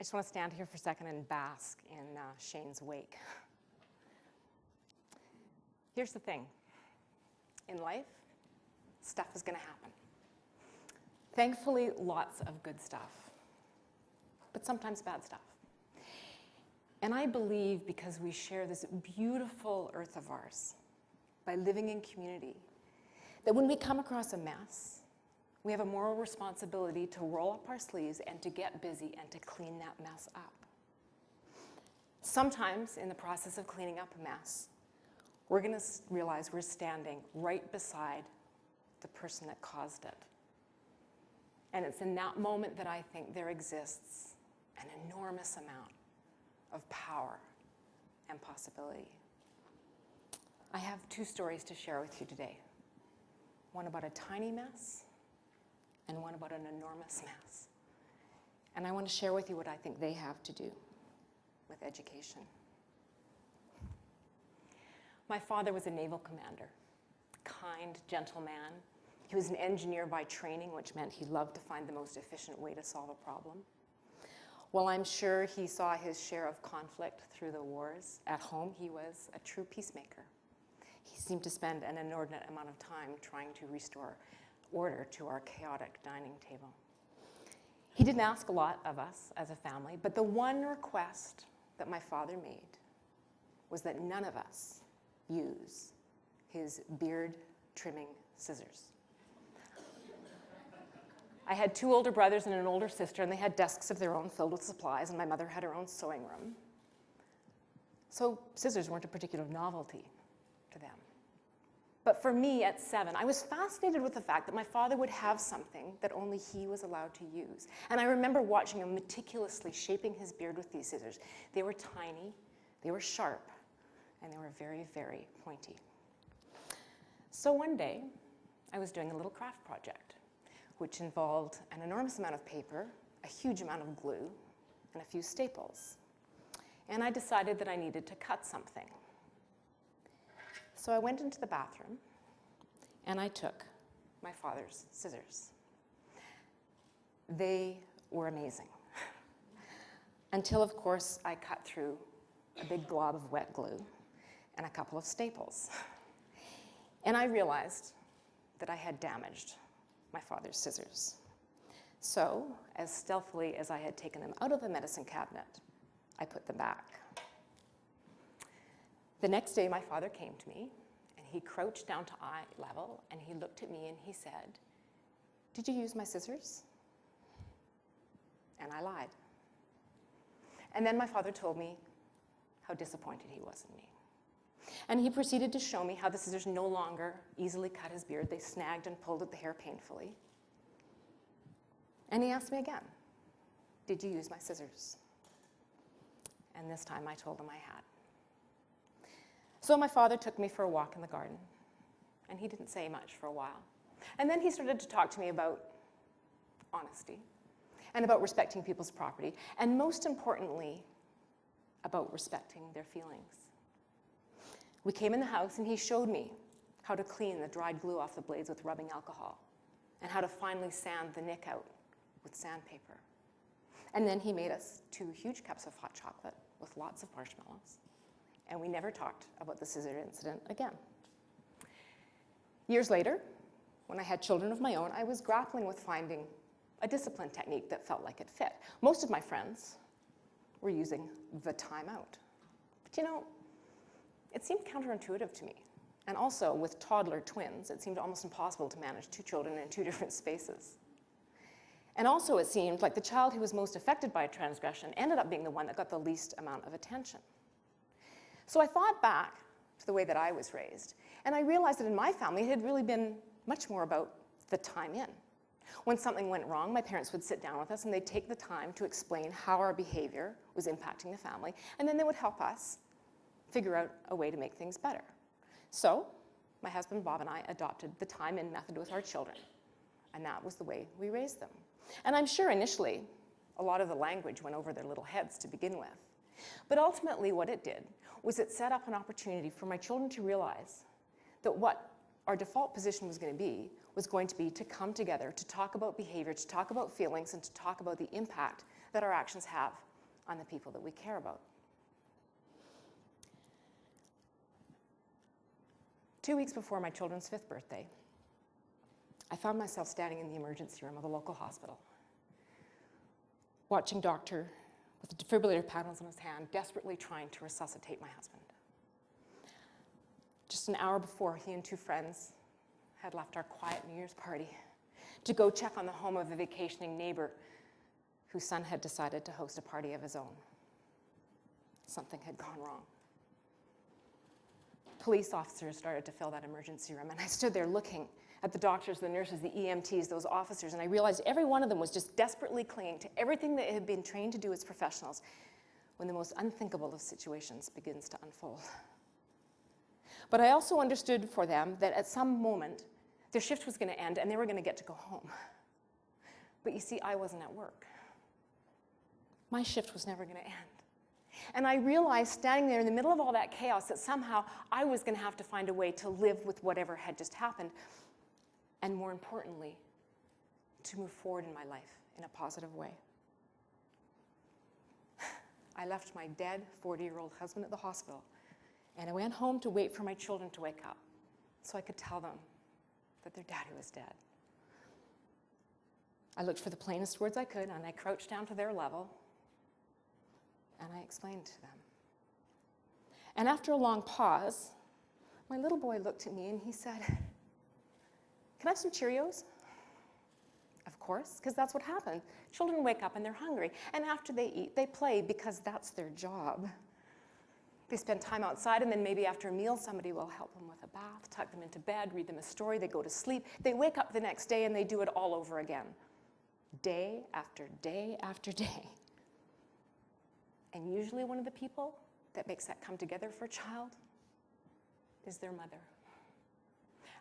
just want to stand here for a second and bask in Shane's wake. Here's the thing. In life, stuff is going to happen. Thankfully, lots of good stuff, but sometimes bad stuff. And I believe because we share this beautiful earth of ours, by living in community, that when we come across a mess, we have a moral responsibility to roll up our sleeves and to get busy and to clean that mess up. Sometimes in the process of cleaning up a mess, we're going to realize we're standing right beside the person that caused it. And it's in that moment that I think there exists an enormous amount of power and possibility. I have two stories to share with you today. One about a tiny mess and one about an enormous mess. And I want to share with you what I think they have to do with education. My father was a naval commander, kind, gentle man. He was an engineer by training, which meant he loved to find the most efficient way to solve a problem. While I'm sure he saw his share of conflict through the wars, at home he was a true peacemaker. He seemed to spend an inordinate amount of time trying to restore order to our chaotic dining table. He didn't ask a lot of us as a family, but the one request that my father made was that none of us use his beard trimming scissors. I had two older brothers and an older sister, and they had desks of their own filled with supplies, and my mother had her own sewing room. So scissors weren't a particular novelty to them. But for me at 7, I was fascinated with the fact that my father would have something that only he was allowed to use. And I remember watching him meticulously shaping his beard with these scissors. They were tiny, they were sharp, and they were very, very pointy. So one day, I was doing a little craft project, which involved an enormous amount of paper, a huge amount of glue, and a few staples. And I decided that I needed to cut something. So I went into the bathroom, and I took my father's scissors. They were amazing. Until, of course, I cut through a big glob of wet glue and a couple of staples. And I realized that I had damaged my father's scissors. So, as stealthily as I had taken them out of the medicine cabinet, I put them back. The next day, my father came to me, and he crouched down to eye level, and he looked at me and he said, "Did you use my scissors?" And I lied. And then my father told me how disappointed he was in me. And he proceeded to show me how the scissors no longer easily cut his beard. They snagged and pulled at the hair painfully. And he asked me again, "Did you use my scissors?" And this time I told him I had. So my father took me for a walk in the garden, and he didn't say much for a while. And then he started to talk to me about honesty and about respecting people's property, and most importantly, about respecting their feelings. We came in the house, and he showed me how to clean the dried glue off the blades with rubbing alcohol, and how to finally sand the nick out with sandpaper. And then he made us 2 huge cups of hot chocolate with lots of marshmallows, and we never talked about the scissor incident again. Years later, when I had children of my own, I was grappling with finding a discipline technique that felt like it fit. Most of my friends were using the timeout. But you know, it seemed counterintuitive to me. And also, with toddler twins, it seemed almost impossible to manage 2 children in 2 different spaces. And also, it seemed like the child who was most affected by a transgression ended up being the one that got the least amount of attention. So I thought back to the way that I was raised, and I realized that in my family, it had really been much more about the time in. When something went wrong, my parents would sit down with us, and they'd take the time to explain how our behavior was impacting the family, and then they would help us figure out a way to make things better. So my husband Bob and I adopted the time-in method with our children, and that was the way we raised them. And I'm sure initially a lot of the language went over their little heads to begin with. But ultimately what it did was it set up an opportunity for my children to realize that what our default position was going to be to come together, to talk about behavior, to talk about feelings, and to talk about the impact that our actions have on the people that we care about. 2 weeks before my children's 5th birthday, I found myself standing in the emergency room of the local hospital, watching a doctor with the defibrillator paddles in his hand, desperately trying to resuscitate my husband. Just an hour before, he and 2 friends had left our quiet New Year's party to go check on the home of a vacationing neighbor whose son had decided to host a party of his own. Something had gone wrong. Police officers started to fill that emergency room, and I stood there looking at the doctors, the nurses, the EMTs, those officers, and I realized every one of them was just desperately clinging to everything they had been trained to do as professionals when the most unthinkable of situations begins to unfold. But I also understood for them that at some moment, their shift was going to end and they were going to get to go home. But you see, I wasn't at work. My shift was never going to end. And I realized standing there in the middle of all that chaos that somehow I was going to have to find a way to live with whatever had just happened, and more importantly, to move forward in my life in a positive way. I left my dead 40-year-old husband at the hospital, and I went home to wait for my children to wake up so I could tell them that their daddy was dead. I looked for the plainest words I could, and I crouched down to their level, and I explained to them. And after a long pause, my little boy looked at me and he said, "Can I have some Cheerios?" Of course, because that's what happens. Children wake up and they're hungry, and after they eat, they play because that's their job. They spend time outside, and then maybe after a meal, somebody will help them with a bath, tuck them into bed, read them a story, they go to sleep. They wake up the next day and they do it all over again, day after day after day. And usually one of the people that makes that come together for a child is their mother.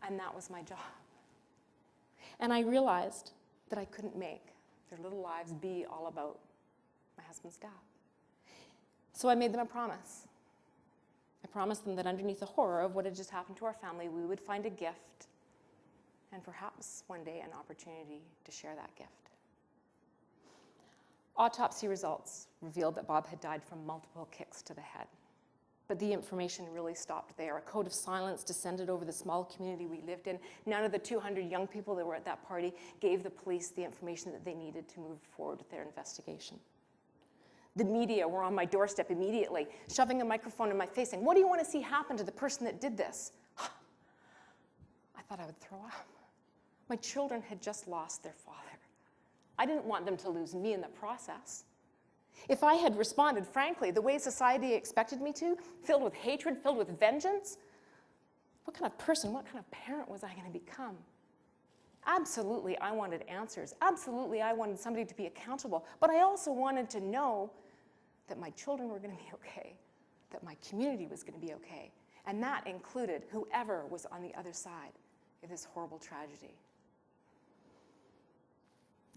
And that was my job. And I realized that I couldn't make their little lives be all about my husband's death. So I made them a promise. I promised them that underneath the horror of what had just happened to our family, we would find a gift and perhaps one day an opportunity to share that gift. Autopsy results revealed that Bob had died from multiple kicks to the head. But the information really stopped there. A code of silence descended over the small community we lived in. None of the 200 young people that were at that party gave the police the information that they needed to move forward with their investigation. The media were on my doorstep immediately, shoving a microphone in my face, saying, "What do you want to see happen to the person that did this?" I thought I would throw up. My children had just lost their father. I didn't want them to lose me in the process. If I had responded, frankly, the way society expected me to, filled with hatred, filled with vengeance, what kind of person, what kind of parent was I going to become? Absolutely, I wanted answers. Absolutely, I wanted somebody to be accountable. But I also wanted to know that my children were going to be okay, that my community was going to be okay. And that included whoever was on the other side of this horrible tragedy.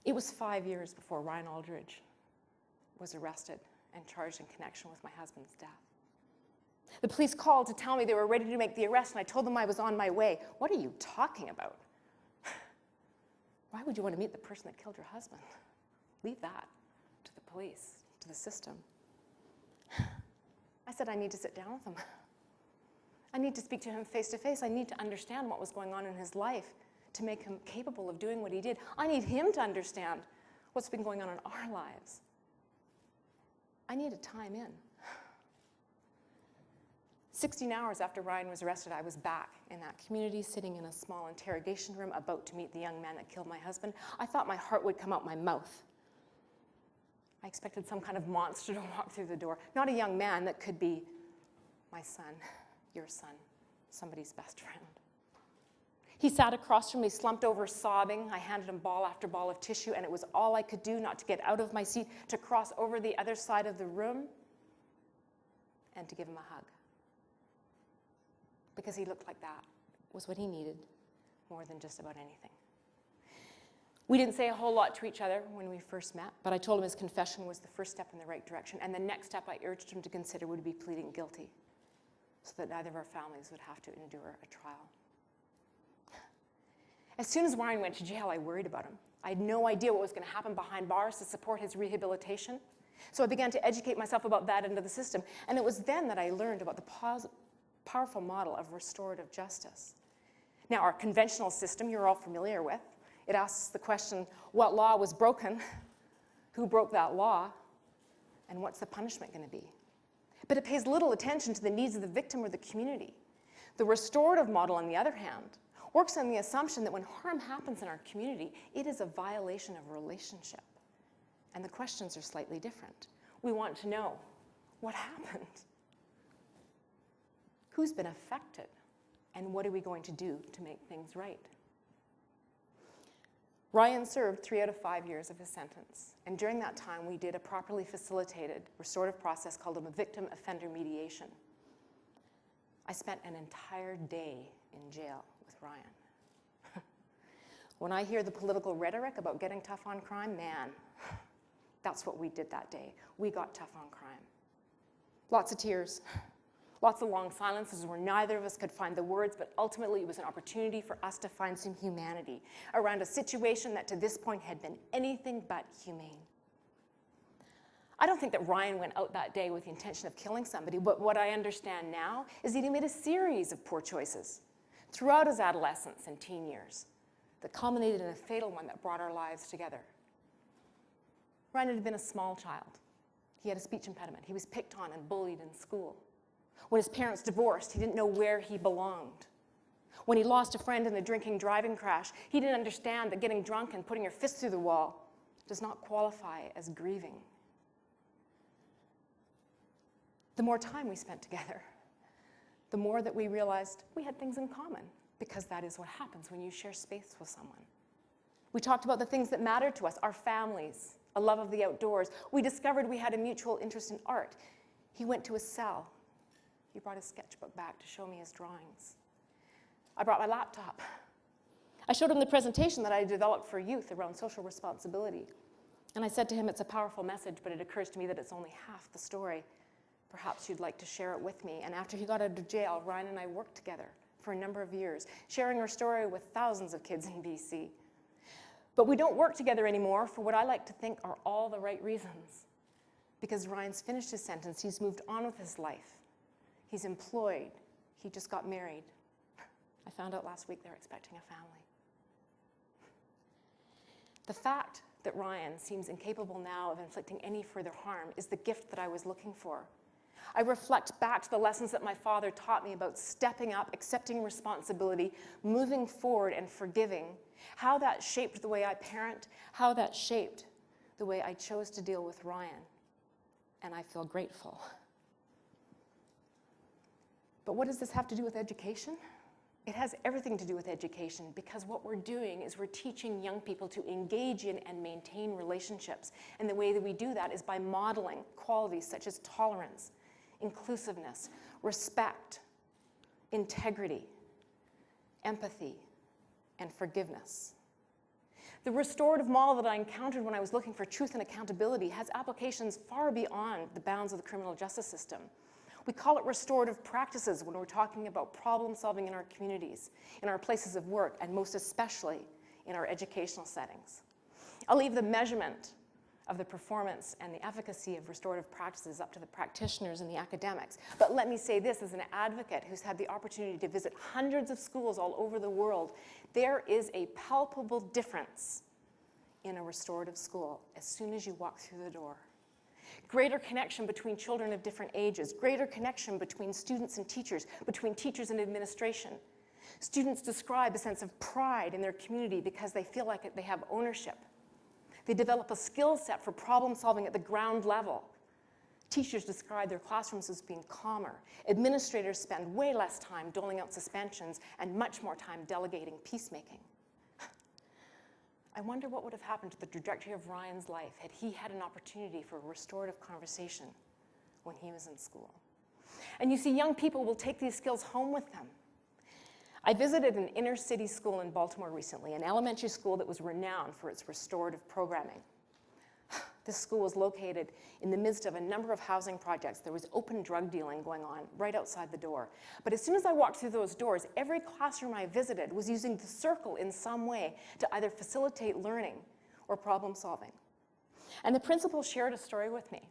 It was 5 years before Ryan Aldridge was arrested and charged in connection with my husband's death. The police called to tell me they were ready to make the arrest, and I told them I was on my way. What are you talking about? Why would you want to meet the person that killed your husband? Leave that to the police, to the system. I said, I need to sit down with him. I need to speak to him face to face. I need to understand what was going on in his life to make him capable of doing what he did. I need him to understand what's been going on in our lives. I needed time in. 16 hours after Ryan was arrested, I was back in that community, sitting in a small interrogation room, about to meet the young man that killed my husband. I thought my heart would come out my mouth. I expected some kind of monster to walk through the door, not a young man that could be my son, your son, somebody's best friend. He sat across from me, slumped over, sobbing. I handed him ball after ball of tissue, and it was all I could do not to get out of my seat, to cross over the other side of the room, and to give him a hug. Because he looked like that was what he needed more than just about anything. We didn't say a whole lot to each other when we first met, but I told him his confession was the first step in the right direction, and the next step I urged him to consider would be pleading guilty, so that neither of our families would have to endure a trial. As soon as Ryan went to jail, I worried about him. I had no idea what was going to happen behind bars to support his rehabilitation. So I began to educate myself about that end of the system, and it was then that I learned about the powerful model of restorative justice. Now, our conventional system you're all familiar with. It asks the question, what law was broken, who broke that law, and what's the punishment going to be? But it pays little attention to the needs of the victim or the community. The restorative model, on the other hand, works on the assumption that when harm happens in our community, it is a violation of relationship. And the questions are slightly different. We want to know, what happened? Who's been affected? And what are we going to do to make things right? Ryan served 3 out of 5 years of his sentence. And during that time, we did a properly facilitated restorative process called a victim-offender mediation. I spent an entire day in jail with Ryan. When I hear the political rhetoric about getting tough on crime, man, that's what we did that day. We got tough on crime. Lots of tears, lots of long silences where neither of us could find the words, but ultimately it was an opportunity for us to find some humanity around a situation that to this point had been anything but humane. I don't think that Ryan went out that day with the intention of killing somebody, but what I understand now is that he made a series of poor choices throughout his adolescence and teen years that culminated in a fatal one that brought our lives together. Ryan had been a small child. He had a speech impediment. He was picked on and bullied in school. When his parents divorced, he didn't know where he belonged. When he lost a friend in a drinking driving crash, he didn't understand that getting drunk and putting your fist through the wall does not qualify as grieving. The more time we spent together, the more that we realized we had things in common, because that is what happens when you share space with someone. We talked about the things that mattered to us, our families, a love of the outdoors. We discovered we had a mutual interest in art. He went to his cell. He brought his sketchbook back to show me his drawings. I brought my laptop. I showed him the presentation that I developed for youth around social responsibility. And I said to him, it's a powerful message, but it occurs to me that it's only half the story. Perhaps you'd like to share it with me. And after he got out of jail, Ryan and I worked together for a number of years, sharing our story with thousands of kids in BC. But we don't work together anymore for what I like to think are all the right reasons. Because Ryan's finished his sentence, he's moved on with his life. He's employed. He just got married. I found out last week they're expecting a family. The fact that Ryan seems incapable now of inflicting any further harm is the gift that I was looking for. I reflect back to the lessons that my father taught me about stepping up, accepting responsibility, moving forward, and forgiving, how that shaped the way I parent, how that shaped the way I chose to deal with Ryan. And I feel grateful. But what does this have to do with education? It has everything to do with education, because what we're doing is we're teaching young people to engage in and maintain relationships. And the way that we do that is by modeling qualities such as tolerance, inclusiveness, respect, integrity, empathy, and forgiveness. The restorative model that I encountered when I was looking for truth and accountability has applications far beyond the bounds of the criminal justice system. We call it restorative practices when we're talking about problem solving in our communities, in our places of work, and most especially in our educational settings. I'll leave the measurement of the performance and the efficacy of restorative practices up to the practitioners and the academics. But let me say this as an advocate who's had the opportunity to visit hundreds of schools all over the world. There is a palpable difference in a restorative school as soon as you walk through the door. Greater connection between children of different ages, greater connection between students and teachers, between teachers and administration. Students describe a sense of pride in their community because they feel like they have ownership. They develop a skill set for problem solving at the ground level. Teachers describe their classrooms as being calmer. Administrators spend way less time doling out suspensions and much more time delegating peacemaking. I wonder what would have happened to the trajectory of Ryan's life had he had an opportunity for a restorative conversation when he was in school. And you see, young people will take these skills home with them. I visited an inner city school in Baltimore recently, an elementary school that was renowned for its restorative programming. This school was located in the midst of a number of housing projects. There was open drug dealing going on right outside the door. But as soon as I walked through those doors, every classroom I visited was using the circle in some way to either facilitate learning or problem solving. And the principal shared a story with me.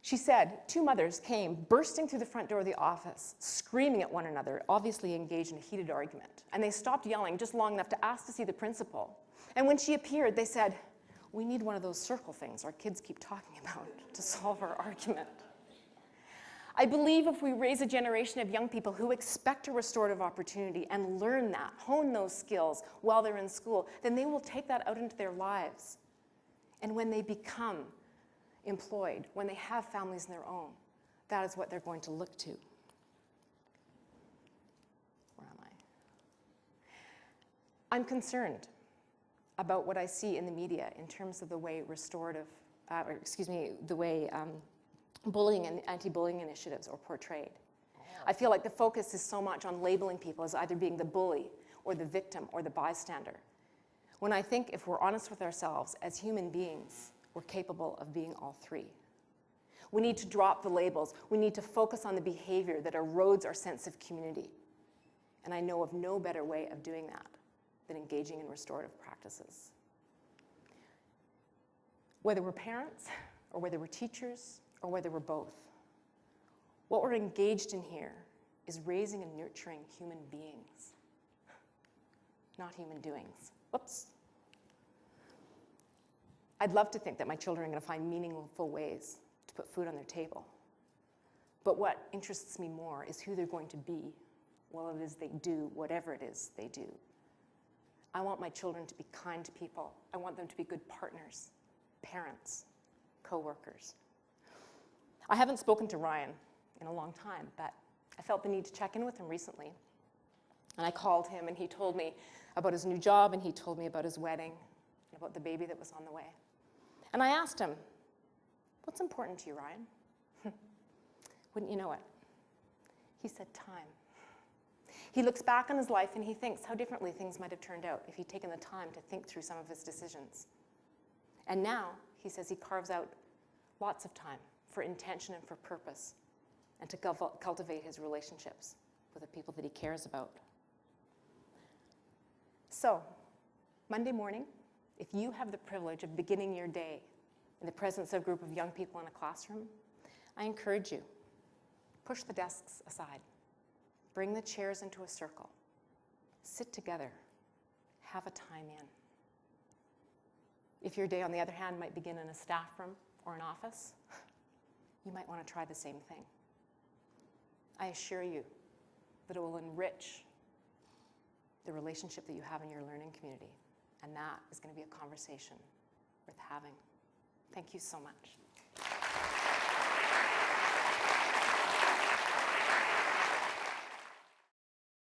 She said 2 mothers came bursting through the front door of the office, screaming at one another, obviously engaged in a heated argument. And they stopped yelling just long enough to ask to see the principal. And when she appeared, they said, "We need one of those circle things our kids keep talking about to solve our argument." I believe if we raise a generation of young people who expect a restorative opportunity and learn that, hone those skills while they're in school, then they will take that out into their lives. And when they become employed, when they have families of their own, that is what they're going to look to. Where am I? I'm concerned about what I see in the media in terms of the way bullying and anti-bullying initiatives are portrayed. I feel like the focus is so much on labeling people as either being the bully or the victim or the bystander. When I think if we're honest with ourselves as human beings, we're capable of being all three. We need to drop the labels. We need to focus on the behavior that erodes our sense of community. And I know of no better way of doing that than engaging in restorative practices. Whether we're parents, or whether we're teachers, or whether we're both, what we're engaged in here is raising and nurturing human beings, not human doings. Whoops. I'd love to think that my children are going to find meaningful ways to put food on their table. But what interests me more is who they're going to be while it is they do whatever it is they do. I want my children to be kind to people. I want them to be good partners, parents, co-workers. I haven't spoken to Ryan in a long time, but I felt the need to check in with him recently. And I called him, and he told me about his new job, and he told me about his wedding, and about the baby that was on the way. And I asked him, "What's important to you, Ryan?" Wouldn't you know it? He said time. He looks back on his life and he thinks how differently things might have turned out if he'd taken the time to think through some of his decisions. And now, he says he carves out lots of time for intention and for purpose, and to cultivate his relationships with the people that he cares about. So, Monday morning, if you have the privilege of beginning your day in the presence of a group of young people in a classroom, I encourage you, push the desks aside, bring the chairs into a circle, sit together, have a time in. If your day, on the other hand, might begin in a staff room or an office, you might want to try the same thing. I assure you that it will enrich the relationship that you have in your learning community, and that is going to be a conversation worth having. Thank you so much.